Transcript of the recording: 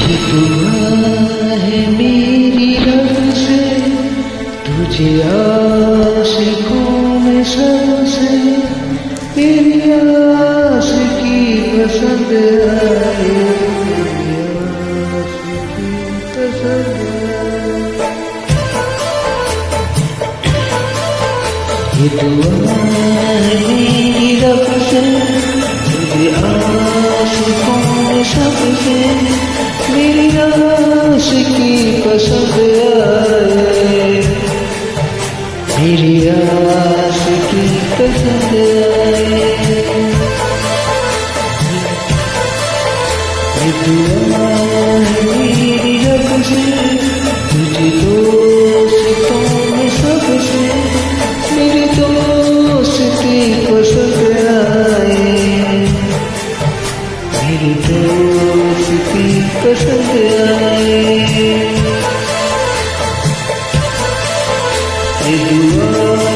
दुआ है मेरी रब से तुझे आशिकों में सबसे तेरी आशिकी पसंद आए, तेरी आशिकी पसंद आए। ये दुआ है मेरी रब से तुझे आशिकों में सबसे मेरी आशिकी पसंद आए, मेरी आशिकी पसंद आए। ये दुआ है मेरी रब से तुझे दोस्तों में सबसे मेरी दोस्ती पसंद आए, मेरी दोस्ती पसंद आए। ये दुआ